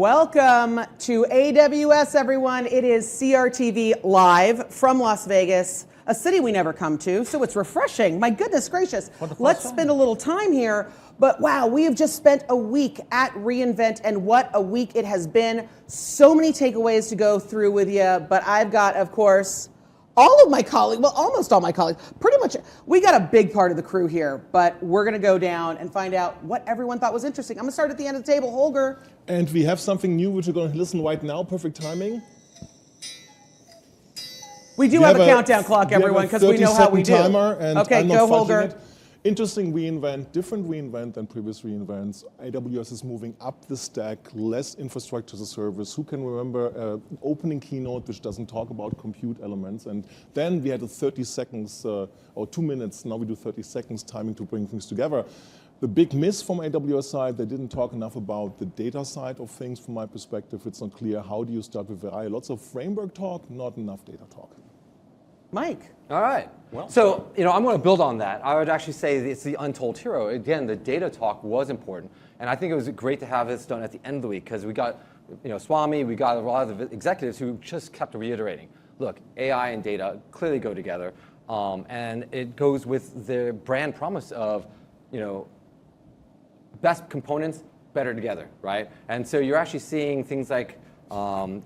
Welcome to AWS, everyone. It is CRTV live from Las Vegas, a city we never come to, so it's refreshing. My goodness gracious. Let's spend a little time here. But wow, we have just spent a week at reInvent, and what a week it has been. So many takeaways to go through with you, but I've got, of course, all of my colleagues, well, almost all my colleagues, pretty much, we got a big part of the crew here, but we're gonna go down and find out what everyone thought was interesting. I'm gonna start at the end of the table, Holger. And we have something new which you're gonna listen right now, perfect timing. We do have a countdown clock, everyone, because we know how we do. Timer, and okay, go Holger. Interesting reInvent, different reInvent than previous reInvents. AWS is moving up the stack, less infrastructure as a service. Who can remember opening keynote which doesn't talk about compute elements? And then we had a 30 seconds or 2 minutes. Now we do 30 seconds timing to bring things together. The big miss from AWS side, they didn't talk enough about the data side of things from my perspective. It's not clear how do you start with AI. Lots of framework talk, not enough data talk. Mike. All right. Well, so, I'm going to build on that. I would actually say it's the untold hero. Again, the data talk was important. And I think it was great to have this done at the end of the week because we got, Swami, we got a lot of the executives who just kept reiterating, look, AI and data clearly go together. And it goes with the brand promise of, best components, better together, right? And so you're actually seeing things like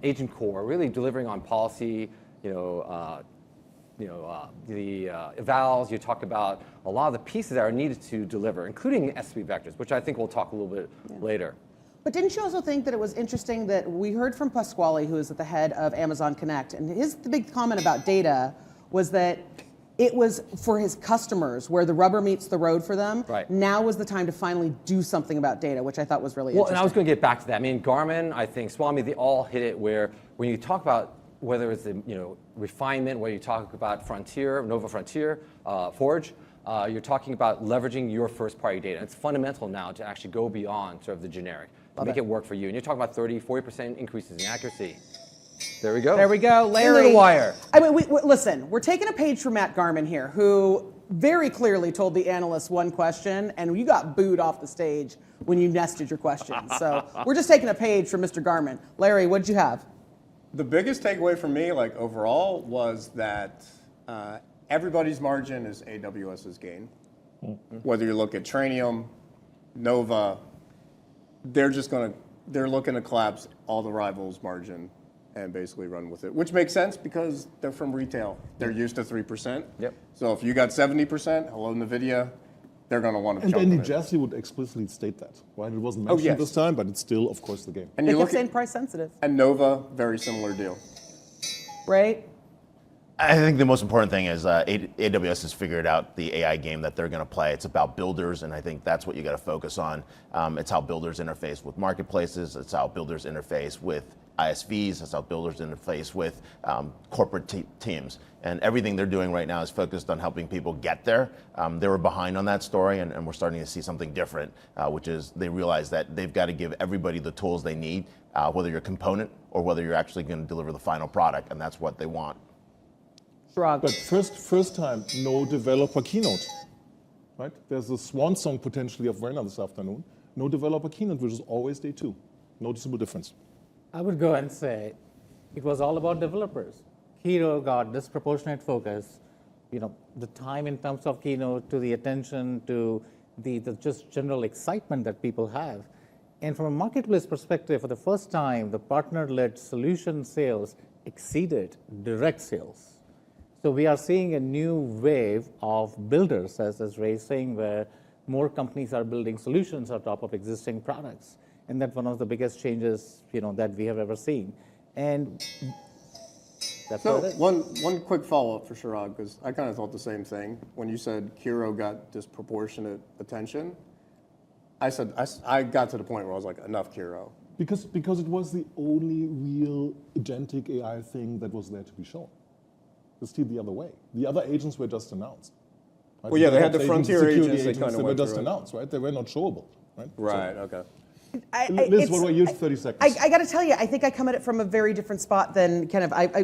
Agent Core really delivering on policy, the evals. You talk about a lot of the pieces that are needed to deliver, including SV vectors, which I think we'll talk a little bit later. But didn't you also think that it was interesting that we heard from Pasquale, who is at the head of Amazon Connect, and the big comment about data was that it was for his customers where the rubber meets the road for them. Right. Now was the time to finally do something about data, which I thought was really interesting. Well, and I was going to get back to that. I mean, Garmin, I think, Swami, they all hit it where when you talk about whether it's the refinement, whether you talk about Frontier, Nova Frontier, Forge, you're talking about leveraging your first-party data. It's fundamental now to actually go beyond sort of the generic, to make it work for you. And you're talking about 30, 40% increases in accuracy. There we go. There we go, Larry. Into the wire. I mean, listen, we're taking a page from Matt Garman here, who very clearly told the analysts one question, and you got booed off the stage when you nested your questions. So we're just taking a page from Mr. Garman. Larry, what did you have? The biggest takeaway for me, overall, was that everybody's margin is AWS's gain. Mm-hmm. Whether you look at Trainium, Nova, they're looking to collapse all the rivals' margin and basically run with it, which makes sense because they're from retail. They're used to 3%. Yep. So if you got 70%, hello NVIDIA, they're going to want to jump And in. Andy Jassy would explicitly state that, right? It wasn't mentioned this time, but it's still, of course, the game. And They you kept look saying at price sensitive. and Nova, very similar deal. Right? I think the most important thing is AWS has figured out the AI game that they're going to play. It's about builders, and I think that's what you got to focus on. It's how builders interface with marketplaces. It's how builders interface with ISVs. It's how builders interface with corporate teams. And everything they're doing right now is focused on helping people get there. They were behind on that story, and we're starting to see something different, which is they realize that they've got to give everybody the tools they need, whether you're a component or whether you're actually going to deliver the final product, and that's what they want. But first time, no developer keynote, right? There's a swan song potentially of Werner this afternoon. No developer keynote, which is always day 2. Noticeable difference. I would go and say it was all about developers. Keynote got disproportionate focus. The time in terms of keynote to the attention to the just general excitement that people have. And from a marketplace perspective, for the first time, the partner-led solution sales exceeded direct sales. So we are seeing a new wave of builders, as Ray is saying, where more companies are building solutions on top of existing products. And that's one of the biggest changes, that we have ever seen. And that's So what it is. one quick follow-up for Chirag, because I kind of thought the same thing. When you said Kiro got disproportionate attention, I got to the point where I was like, enough Kiro. Because it was the only real agentic AI thing that was there to be shown. It's still the other way. The other agents were just announced. Right? Well, yeah, they had the DevOps frontier agents, they agents kind of were went just through it. announced, right? They were not showable, right? Right, okay. Liz, what were you 30 seconds? I got to tell you, I think I come at it from a very different spot than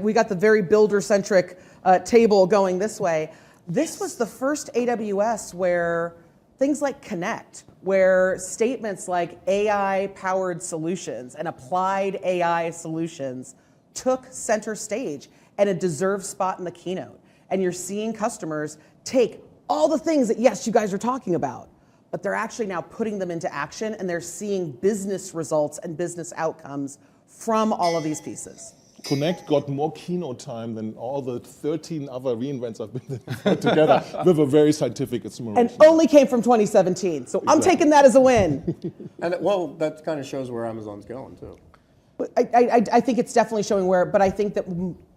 we got the very builder-centric table going this way. This was the first AWS where things like Connect where statements like AI-powered solutions and applied AI solutions took center stage and a deserved spot in the keynote. And you're seeing customers take all the things that, yes, you guys are talking about, but they're actually now putting them into action, and they're seeing business results and business outcomes from all of these pieces. Connect got more keynote time than all the 13 other reInvents I've been there together with a very scientific explanation. And only came from 2017, so I'm taking that as a win. And well, that kind of shows where Amazon's going too. I think it's definitely showing where, but I think that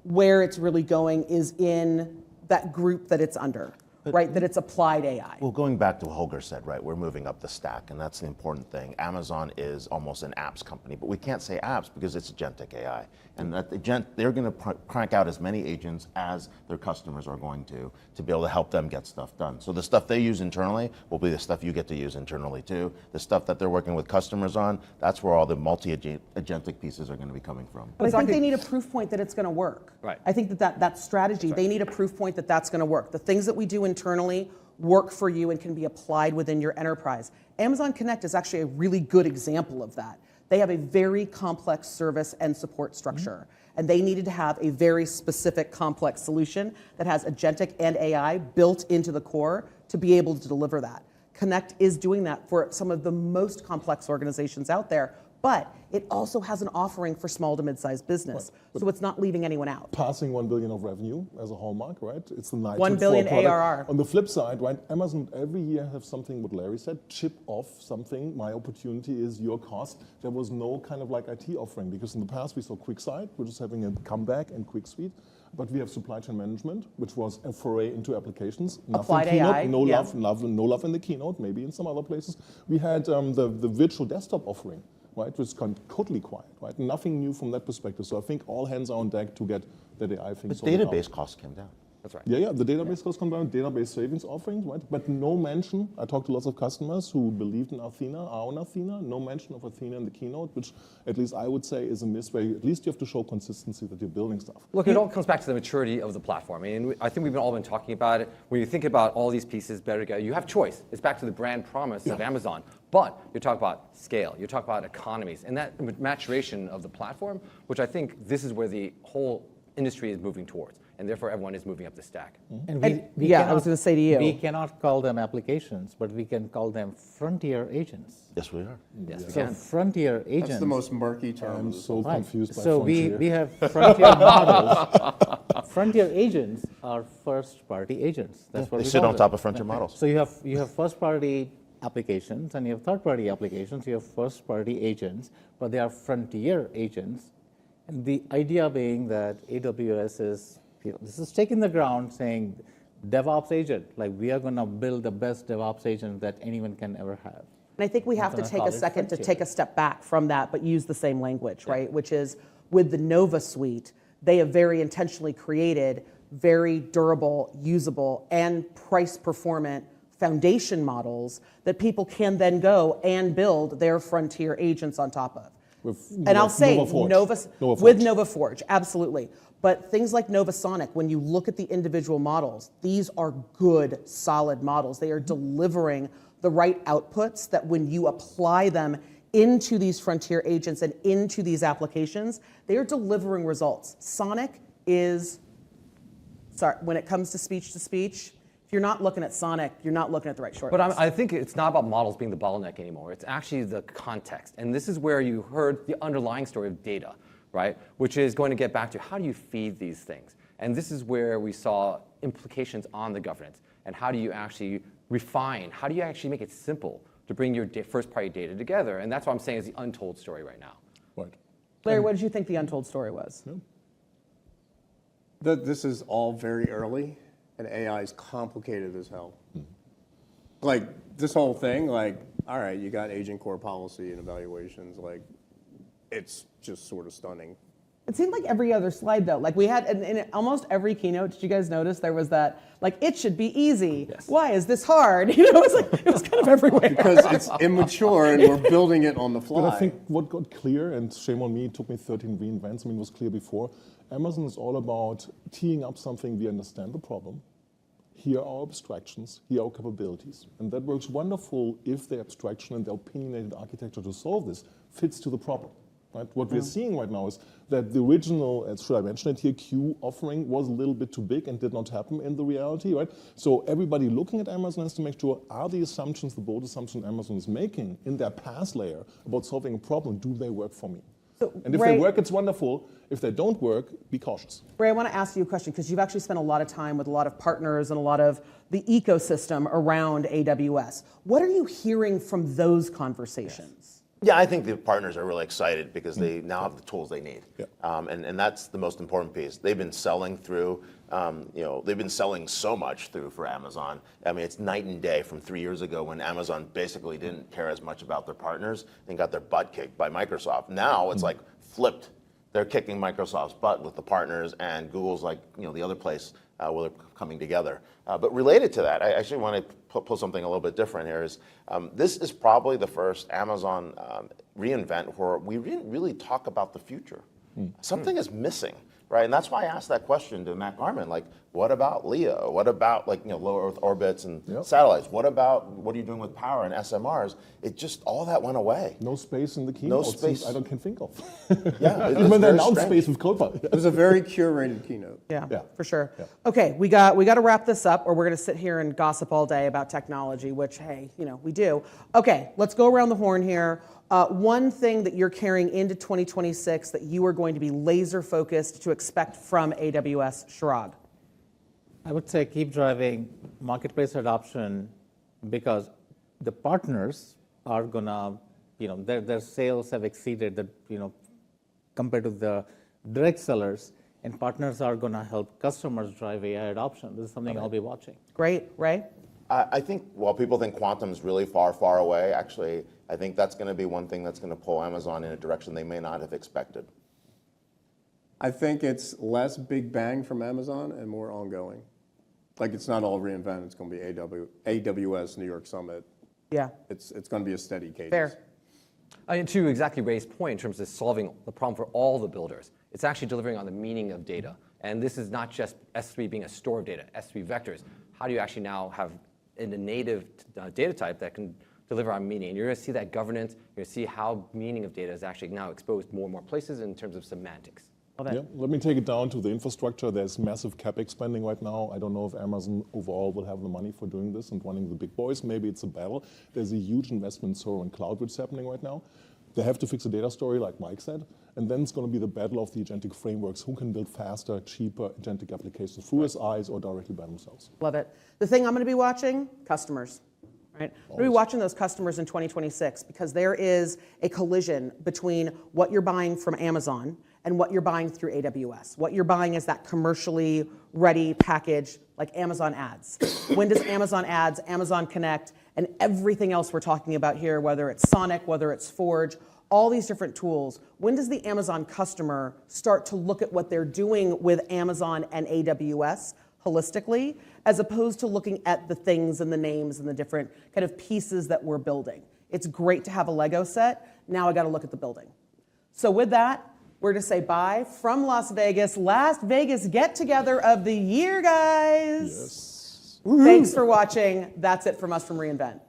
where it's really going is in that group that it's under, right? That it's applied AI. Well, going back to what Holger said, right, we're moving up the stack, and that's the important thing. Amazon is almost an apps company, but we can't say apps because it's agentic AI. And that they're going to crank out as many agents as their customers are going to be able to help them get stuff done. So the stuff they use internally will be the stuff you get to use internally too. The stuff that they're working with customers on, that's where all the multi-agentic pieces are going to be coming from. But I think they need a proof point that it's going to work. Right. I think that strategy, they need a proof point that that's going to work. The things that we do internally work for you and can be applied within your enterprise. Amazon Connect is actually a really good example of that. They have a very complex service and support structure, and they needed to have a very specific complex solution that has agentic and AI built into the core to be able to deliver that. Connect is doing that for some of the most complex organizations out there, but it also has an offering for small to mid-sized business, so it's not leaving anyone out. Passing 1 billion of revenue as a hallmark, right? It's the night. 1 billion ARR. On the flip side, right, Amazon every year have something, what Larry said, chip off something. My opportunity is your cost. There was no kind of like IT offering, because in the past we saw QuickSight, which is having a comeback, and QuickSuite. But we have supply chain management, which was a foray into applications. Applied Nothing keynote, AI, no yeah. no love in the keynote, maybe in some other places. We had the virtual desktop offering, right, which is totally quiet, right? Nothing new from that perspective. So I think all hands are on deck to get that AI thing But sorted out. database costs came down. That's right. Yeah, the database costs come down, database savings offerings, right? But no mention, I talked to lots of customers who believed in Athena, are on Athena, no mention of Athena in the keynote, which at least I would say is a miss, where at least you have to show consistency that you're building stuff. Look, it all comes back to the maturity of the platform. I mean, I think we've all been talking about it. When you think about all these pieces better together, you have choice. It's back to the brand promise of Amazon. But you're talking about scale, you're talking about economies, and that maturation of the platform, which I think this is where the whole industry is moving towards. And therefore, everyone is moving up the stack. And I was going to say to you. we cannot call them applications, but we can call them frontier agents. Yes, we are. Yes, we So can. frontier agents. That's the most murky term. I'm so Right. confused by So frontier. we have frontier models. Frontier agents are first-party agents. That's what They we sit call on them. top of frontier models. So you have first-party applications and you have third-party applications. You have first-party agents, but they are frontier agents. And the idea being that AWS is, this is taking the ground, saying DevOps agent, like we are going to build the best DevOps agent that anyone can ever have. And I think we have to gonna take call a it second to frontier. take a step back from that, but use the same language, right? Which is with the Nova suite, they have very intentionally created very durable, usable, and price performant foundation models that people can then go and build their frontier agents on top of. And I'll say with Nova Forge, absolutely. But things like Nova Sonic, when you look at the individual models, these are good, solid models. They are delivering the right outputs that when you apply them into these frontier agents and into these applications, they are delivering results. Sonic is, when it comes to speech, if you're not looking at Sonic, you're not looking at the right shortcuts. But I think it's not about models being the bottleneck anymore. It's actually the context. And this is where you heard the underlying story of data, right? Which is going to get back to how do you feed these things? And this is where we saw implications on the governance. And how do you actually refine? How do you actually make it simple to bring your first-party data together? And that's what I'm saying is the untold story right now. Right. Larry, what did you think the untold story was? This is all very early, and AI is complicated as hell. Like, this whole thing, like, all right, you got agent core policy and evaluations, like, it's just sort of stunning. It seemed like every other slide, though. Like we had, in almost every keynote, did you guys notice there was that, like, it should be easy. Yes. Why is this hard? You know, it was kind of everywhere. Because it's immature and we're building it on the fly. But I think what got clear, and shame on me, it took me 13 reinvents, I mean, it was clear before, Amazon is all about teeing up something, we understand the problem, here are our abstractions, here are our capabilities. And that works wonderful if the abstraction and the opinionated architecture to solve this fits to the problem. Right? What we're seeing right now is that the original, should I mention it here, Q offering was a little bit too big and did not happen in the reality, right? So everybody looking at Amazon has to make sure, are the assumptions, the bold assumptions Amazon is making in their PaaS layer about solving a problem, do they work for me? And if they work, it's wonderful. If they don't work, be cautious. Ray, I want to ask you a question because you've actually spent a lot of time with a lot of partners and a lot of the ecosystem around AWS. What are you hearing from those conversations? Yeah, I think the partners are really excited because they now have the tools they need. Yeah. And that's the most important piece. They've been selling through, they've been selling so much through for Amazon. I mean, it's night and day from 3 years ago when Amazon basically didn't care as much about their partners and got their butt kicked by Microsoft. Now it's like flipped. They're kicking Microsoft's butt with the partners, and Google's like, the other place where they're coming together. But related to that, I actually want to pull something a little bit different here. Is this is probably the first Amazon reInvent where we didn't really talk about the future. Something is missing, right? And that's why I asked that question to Matt Garman. Like, what about LEO? What about low Earth orbits and satellites? What are you doing with power and SMRs? It just all that went away. No space in the keynote. No space. I can think of. Yeah, Even they announced space with Copilot. It was a very curated keynote. Yeah, Yeah. for sure. Yeah. Okay, we got to wrap this up, or we're going to sit here and gossip all day about technology, which, hey, we do. Okay, let's go around the horn here. One thing that you're carrying into 2026 that you are going to be laser focused to expect from AWS, Chirag? I would say keep driving marketplace adoption because the partners are gonna, their sales have exceeded the, compared to the direct sellers, and partners are gonna help customers drive AI adoption. This is something I'll be watching. Great, Ray? I think while people think quantum is really far, far away, actually, I think that's going to be one thing that's going to pull Amazon in a direction they may not have expected. I think it's less big bang from Amazon and more ongoing. Like, it's not all reInvent. It's going to be AWS New York Summit. Yeah. It's going to be a steady cadence. Fair. And to exactly Ray's point in terms of solving the problem for all the builders, it's actually delivering on the meaning of data. And this is not just S3 being a store of data, S3 vectors. How do you actually now have in a native data type that can deliver on meaning? And you're going to see that governance. You're going to see how meaning of data is actually now exposed more and more places in terms of semantics. Yeah, let me take it down to the infrastructure. There's massive CapEx spending right now. I don't know if Amazon overall will have the money for doing this and running the big boys. Maybe it's a battle. There's a huge investment in server and cloud which is happening right now. They have to fix a data story, like Mike said. And then it's going to be the battle of the agentic frameworks. Who can build faster, cheaper agentic applications through SIs or directly by themselves? Love it. The thing I'm going to be watching, customers. Right? I'm going to be watching those customers in 2026 because there is a collision between what you're buying from Amazon and what you're buying through AWS. What you're buying is that commercially ready package like Amazon Ads. When does Amazon Ads, Amazon Connect, and everything else we're talking about here, whether it's Sonic, whether it's Forge, all these different tools, when does the Amazon customer start to look at what they're doing with Amazon and AWS holistically, as opposed to looking at the things and the names and the different kind of pieces that we're building? It's great to have a Lego set. Now I got to look at the building. So with that, we're to say bye from Las Vegas. Last Vegas get-together of the year, guys. Yes. Thanks for watching. That's it from us from reInvent.